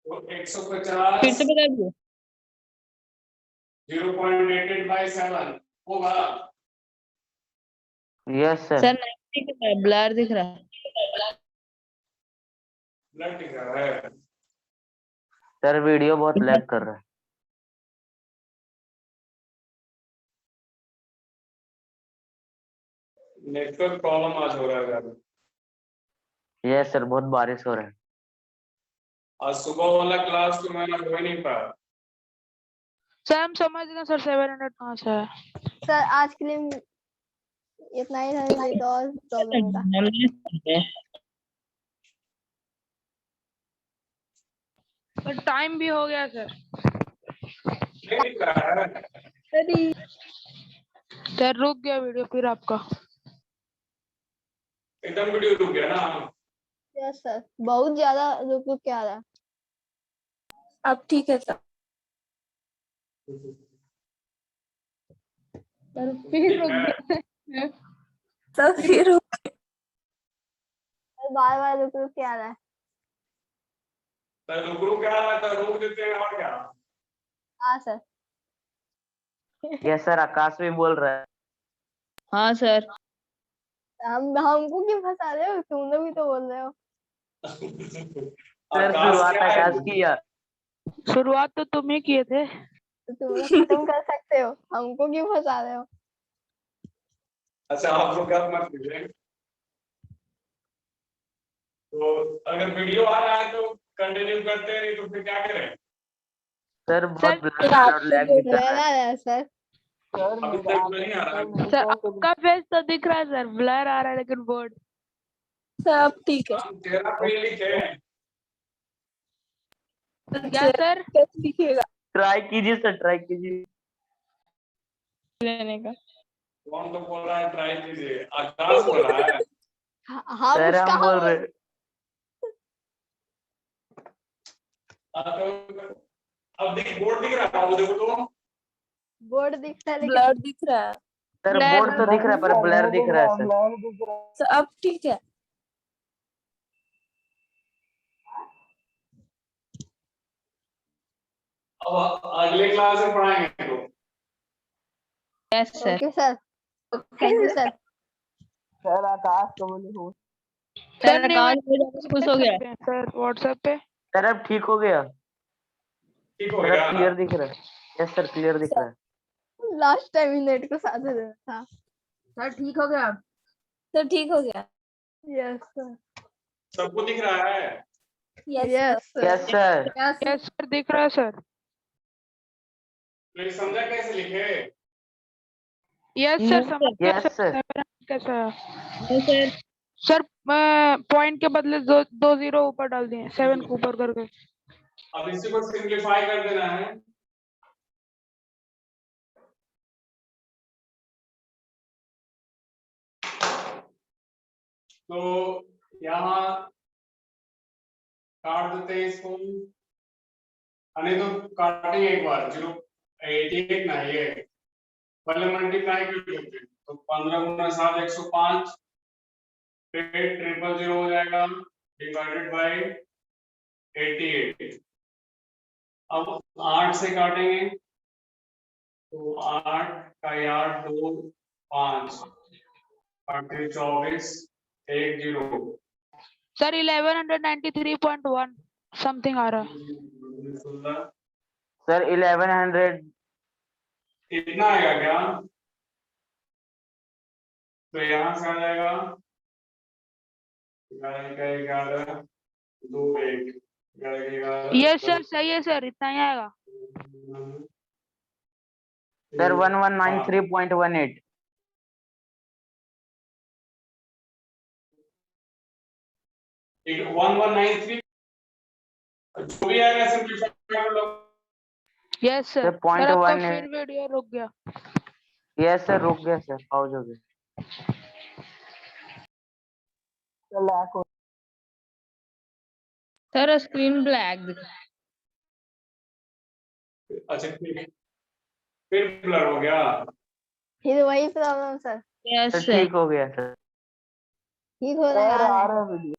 तो फिर 150 से बता दीजिए। 0.88/7 होगा। Yes sir. सर नहीं दिख रहा है, ब्लर दिख रहा है। ब्लड दिख रहा है। सर वीडियो बहुत लैग कर रहा है। नेटवर्क प्रॉब्लम आज हो रहा है यार। यस सर बहुत बारिश हो रहा है। आज सुबह वाला क्लास तो मैंने हो ही नहीं पाया। सर हम समझ गए सर 700 कहाँ से है। सर आज के लिए इतना ही था, नहीं तो और प्रॉब्लम था। सर टाइम भी हो गया सर। नहीं दिख रहा है। सर रुक गया वीडियो फिर आपका। एकदम वीडियो रुक गया ना? यस सर, बहुत ज्यादा रुक रुक के आ रहा है। अब ठीक है सर। सर फिर रुक ठीक है। गया। सर फिर बार बार रुक रुक के आ रहा है। तो रुक क्या रहा था, रोक देते हैं और क्या? हाँ सर। यस सर, आकाश भी बोल रहा है। हाँ सर। हमको क्यों फंसा रहे हो, तुम लोग भी तो बोल रहे हो। सर आकाश शुरुआत क्या है? आकाश किया। शुरुआत तो तुम ही किए थे। तो तुम लोग खत्म कर सकते हो, हमको क्यों फंसा रहे हो। अच्छा, आप लोग गप मत कीजिए। तो अगर वीडियो आ रहा है तो कंटिन्यू करते हैं, नहीं तो फिर क्या करें? सर बहुत सर, ब्लर और लैग भी कर लग रहा है। रहा है सर। सर अभी मेरा तक नहीं आ रहा है। सर आपका फेस तो दिख रहा है सर, ब्लर आ रहा है लेकिन बोर्ड। सर अब ठीक है। तेरा पेज लिखे। क्या सर? कैसे लिखिएगा? ट्राई कीजिए सर, ट्राई कीजिए। लेने का। कौन तो बोल रहा है ट्राई कीजिए? आकाश बोल रहा है। हम सर हम कहाँ बोल रहे। अब देख, बोर्ड दिख रहा है, वो देखो तो। बोर्ड दिखता है लेकिन ब्लर दिख रहा है। सर Blur बोर्ड तो दिख रहा है पर ब्लर दिख रहा है सर। ब्लर दिख रहा है। सर अब ठीक है। अब अगले क्लास में पढ़ाएंगे तो। Yes sir. Okay sir, thank you sir. Sir Akash को बोले हो। सर नहीं, अकाउंट में जाकर खुश हो गया। सर व्हाट्सएप पे। सर अब ठीक हो गया। ठीक हो सर गया। अब क्लियर दिख रहा है। यस सर, क्लियर दिख रहा है। लास्ट टाइम ही नेट को साथ देना था। सर ठीक हो गया। सर ठीक हो गया। Yes sir. सबको दिख रहा है? Yes sir. Yes sir. Yes sir, दिख रहा है सर। तो ये समझा कैसे लिखे? यस सर, समझ गया यस सर। सर। कैसा? सर सर पॉइंट के बदले दो जीरो ऊपर डाल दिए, 7 को ऊपर करके। अब इसी को सिंप्लीफाई कर देना है। तो यहाँ काट देते हैं इसको, नहीं तो काटेंगे एक बार। 088 ना, ये पहले मल्टीप्लाई कर देते हैं। तो 15 गुना 7 105, फिर 000 हो जाएगा डिवाइडेड बाय 88। अब 8 से काटेंगे तो 8 का 8 2 5 24 1 0। सर 1193.1 समथिंग आ रहा है। सर 1100। इतना आएगा क्या? तो यहाँ से आ जाएगा 11 2 1 11 यस सर, सही है सर, इतना ही आएगा। सर 1193.18। 1193 जो भी आएगा सिंपलीफाई कर लो। Yes sir. Sir, point sir आपका 1 है। फिर वीडियो रुक गया। यस सर, रुक गया सर, पाउज हो गया। सर स्क्रीन ब्लैक दिख रहा है। अच्छा फिर ब्लर हो गया। फिर वही problem sir. Yes sir sir. ठीक हो गया सर। ठीक हो सर रहा आ है। रहा है वीडियो।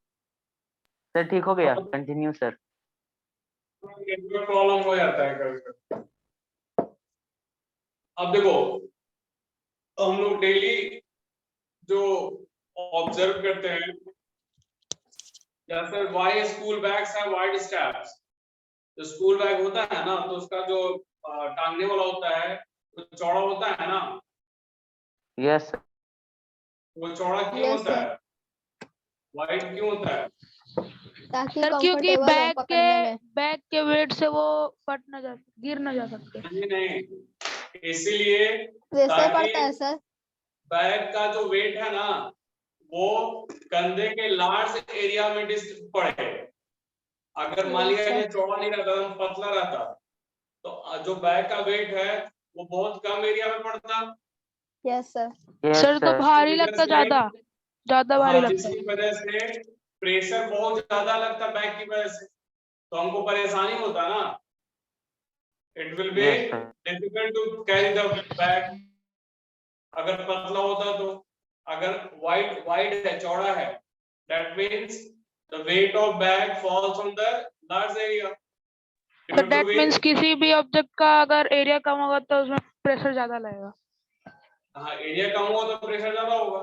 सर ठीक हो गया, कंटिन्यू सर। प्रॉब्लम हो जाता है कभी-कभी। अब देखो, हम लोग डेली जो ऑब्जर्व करते हैं, जैसे वाई स्कूल बैग्स है वाइड स्ट्रैप्स। जो स्कूल बैग होता है ना, तो उसका जो टांगने वाला होता है तो चौड़ा होता है ना। यस वो चौड़ा क्यों Yes, होता sir. है? वाइड क्यों होता है? ताकि सर क्योंकि कंफर्टेबल हो पकड़ने में। बैग के वेट से वो फट ना जा, गिर ना जा सकते। नहीं, इसीलिए प्रेशर ताकि पड़ता है सर। बैग का जो वेट है ना, वो कंधे के लार्ज एरिया में पड़े। अगर मान लिया ये चौड़ा नहीं रहता, पतला रहता, तो जो बैग का वेट है वो बहुत कम एरिया में पड़ता। Yes sir. सर तो भारी लगता ज्यादा, ज्यादा भारी लगता है। जिसकी वजह से प्रेशर बहुत ज्यादा लगता है बैग की वजह से, तो हमको परेशानी होता ना, it will be Yes, sir. Difficult to carry the bag अगर पतला होता तो। अगर वाइड है, चौड़ा है, that means the weight of bag falls on the large area. तो दैट मीन्स किसी भी ऑब्जेक्ट का अगर एरिया कम होगा तो उसमें प्रेशर ज्यादा लगेगा। हाँ, एरिया कम होगा तो प्रेशर ज्यादा होगा।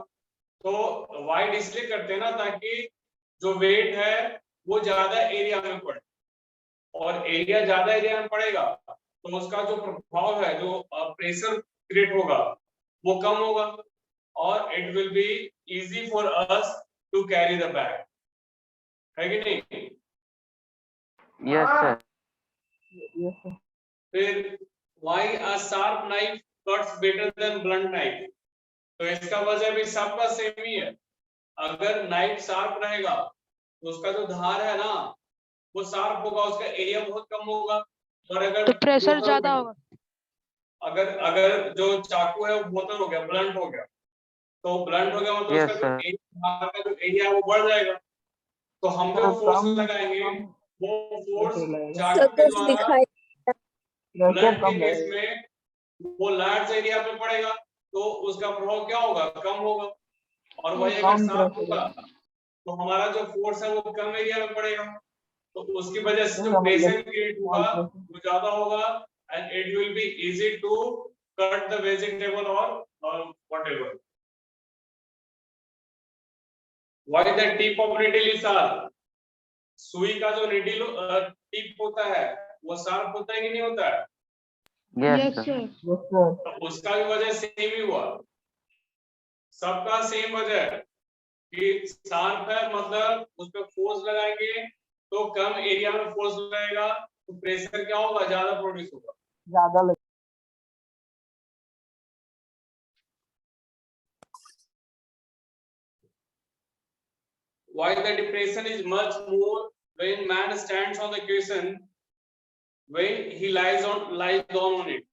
तो वाइड इसलिए करते हैं ना ताकि जो वेट है वो ज्यादा एरिया में पड़े, और एरिया ज्यादा एरिया में पड़ेगा तो उसका जो प्रभाव है, जो प्रेशर क्रिएट होगा वो कम होगा, और it will be easy for us to carry the bag, है कि नहीं? Yes, sir. Yes, sir. फिर why a sharp knife cuts better than blunt knife? तो इसका वजह भी सबका सेम ही है। अगर नाइफ शार्प रहेगा तो उसका जो धार है ना वो शार्प होगा, उसका एरिया बहुत कम होगा। और अगर तो प्रेशर जो ज्यादा होगा। अगर अगर जो चाकू है वो बोतल हो गया, ब्लंट हो गया, तो ब्लंट हो गया मतलब Yes, उसका जो sir. धार का जो एरिया है वो बढ़ जाएगा। तो हम जो फोर्स कम लगाएंगे वो फोर्स pressure लगेगा। चाकू के द्वारा प्रेशर ब्लंट कम के केस रहेगा। में वो लार्ज एरिया पे पड़ेगा, तो उसका प्रभाव क्या होगा? कम होगा। और वही अगर कम शार्प प्रेशर होगा तो हमारा जो फोर्स है वो कम एरिया में पड़ेगा, तो उसकी वजह से जो समझ गया। प्रेशर क्रिएट होगा वो ज्यादा होगा, and it will be easy to cut the vegetable और whatever. Why the tip of needle is sharp? सुई का जो नीडल टिप होता है वो शार्प होता है कि नहीं होता है? Yes, sir. sir. Yes, sir. तो उसका भी वजह सेम ही हुआ, सबका सेम वजह है कि शार्प है मतलब उस पर फोर्स लगाएंगे तो कम एरिया में फोर्स लगेगा, तो प्रेशर क्या होगा? ज्यादा प्रोड्यूस होगा। ज्यादा लग Why the depression is much more when man stands on the cushion when he lies on it?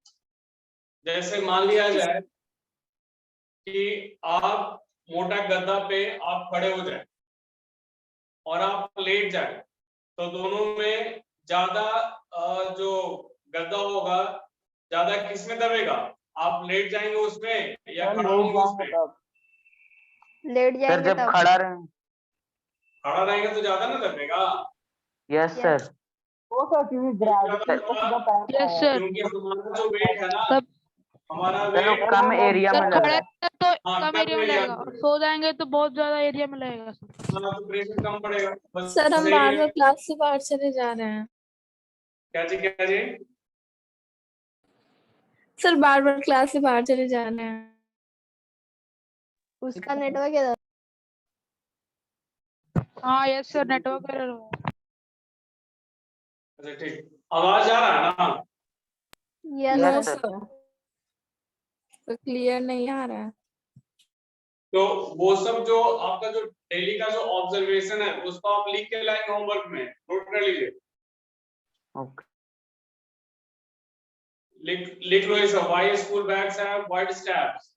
जैसे मान लिया जाए कि आप मोटा गद्दा पे आप खड़े हो जाए और आप लेट जाए, तो दोनों में ज्यादा जो गद्दा होगा ज्यादा किस में दबेगा? आप लेट जाएंगे उसमें या खड़ा होंगे उसमें? लेट Sir, जाएंगे जब तब। खड़ा रहे। खड़ा रहेंगे तो ज्यादा ना दबेगा। Yes, sir. वो सर क्योंकि ग्रेविटी को सीधा पैर पे यस आया। सर। क्योंकि हमारा जो वेट है ना, तब हमारा सर वो वेट कम एरिया में सर लग खड़े रहा है। हैं तो हाँ, कम कम एरिया में एरिया लगेगा, में और सो जाएंगे तो बहुत ज्यादा एरिया में लगेगा सर। हमारा तो प्रेशर कम पड़ेगा। बस सर हम सही बार है। बार क्लास से बाहर चले जा रहे हैं। क्या जी, क्या जी? सर बार बार क्लास से बाहर चले जा रहे हैं। उसका नेटवर्क है। हाँ यस सर, नेटवर्क एरर हो। अच्छा ठीक, आवाज आ रहा है ना? Yes no Yes, sir. sir. Sir clear नहीं आ रहा है। तो वो सब जो आपका जो डेली का जो ऑब्जर्वेशन है उसको आप लिख के लाएंगे होमवर्क में, नोट कर लीजिए। Okay. लिख लो इसे। Why school bags have wide straps,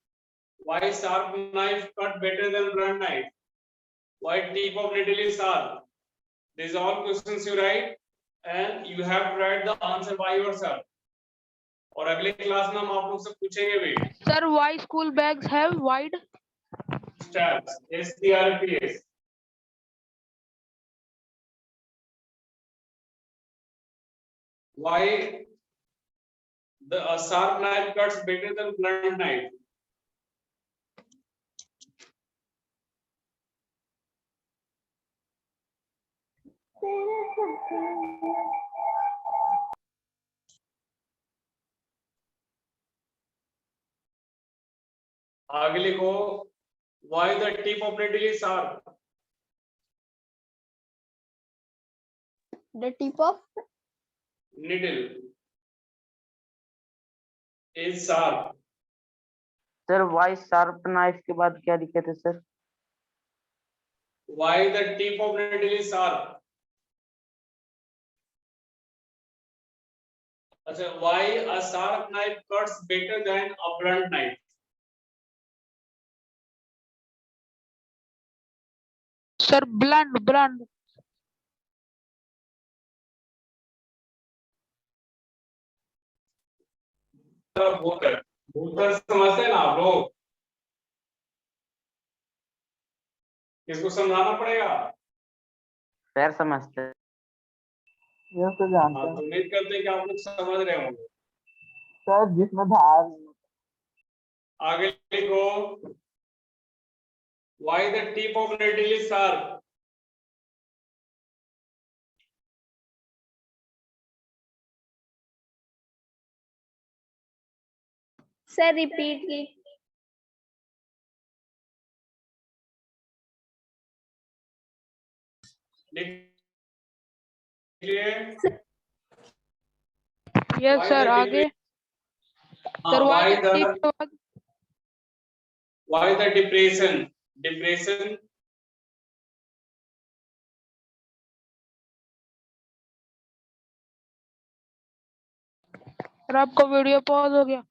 why sharp knife cut better than blunt knife, why tip of needle is sharp. These are all questions you write and you have to write the answer by yourself. और अगले क्लास में हम आप लोग से पूछेंगे भी। Sir why school bags have wide straps, STRPS। Why the sharp knife cuts better than blunt knife? आगे लिखो, why the tip of needle is sharp? The tip of Needle is sharp. Sir, why sharp knife के बाद क्या लिखे थे sir? Why the tip of needle is sharp? अच्छा, why a sharp knife cuts better than a blunt knife? Sir, blunt, blunt. Bhuntar Bhuntar समझते हैं ना आप लोग? इसको समझाना पड़ेगा। सर समझते हैं। ये तो जानते हाँ, हैं तो उम्मीद करते हैं कि आप लोग समझ रहे होंगे। सर, जिसमें धार नहीं होता। आगे लिखो, why the tip of needle is sharp? Sir repeat की लिख लिए? Yes, Why sir. the आगे. हाँ, Sir, why why the the tip के बाद? why the depression सर आपका वीडियो पॉज हो गया।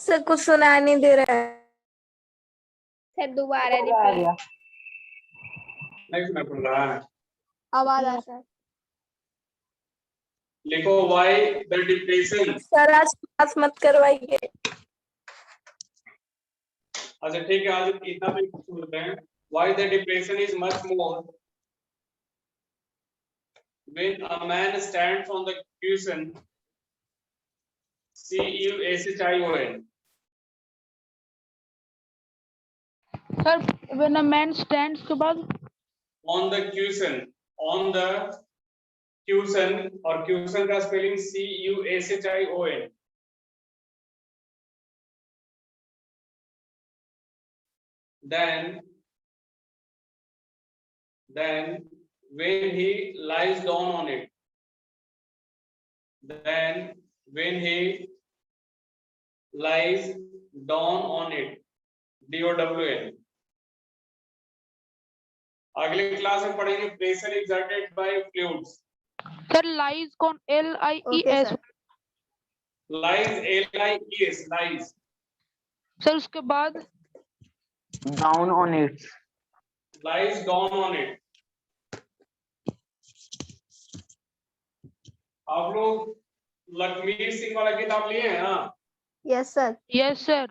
सर कुछ सुनाई नहीं दे रहा है। सर दोबारा आ रिपीट गया। नहीं सुना पड़ रहा है। आवाज आ सर। लिखो why the depression। सर आज क्लास मत करवाइए। अच्छा ठीक है, आज इतना भी सुनते हैं। Why the depression is much more when a man stands on the cushion CUSHION। Sir, when a man stands के बाद? On the cushion और cushion का spelling CUSHION। then when he lies down on it, then when he lies down on it, DOWN। अगले क्लास में पढ़ेंगे pressure exerted by fluids। Sir, lies कौन? LIES. Okay sir. lies LIES lies। Sir उसके बाद? Down on it. lies down on it। आप लोग लखमीर सिंह वाला किताब लिए हैं ना? Yes sir. Yes, sir.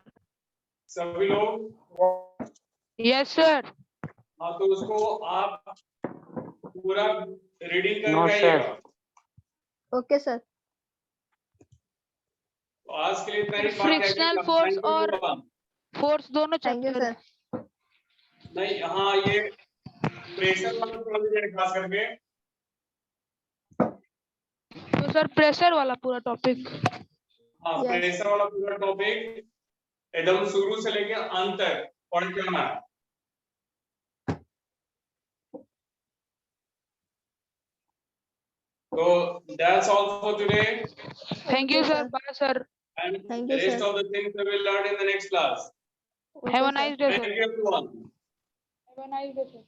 सभी लोग? Yes, sir. हाँ, तो उसको आप पूरा रीडिंग No, करके sir. आइएगा। Okay sir. तो आज के लिए इतना ही। Frictional force और force दोनों थैंक यू चैप्टर। सर। नहीं, हाँ ये प्रेशर वाला थोड़ा सा खास करके। तो सर प्रेशर वाला पूरा टॉपिक। हाँ, Yes. प्रेशर वाला पूरा टॉपिक एकदम शुरू से लेके अंत तक पढ़ के आना है। So that's all for today, Thank you, sir. Bye, sir. and Thank the you, rest sir. of the things we will learn in the next class. Have a nice day, Thank sir. you everyone। Have a nice day, sir.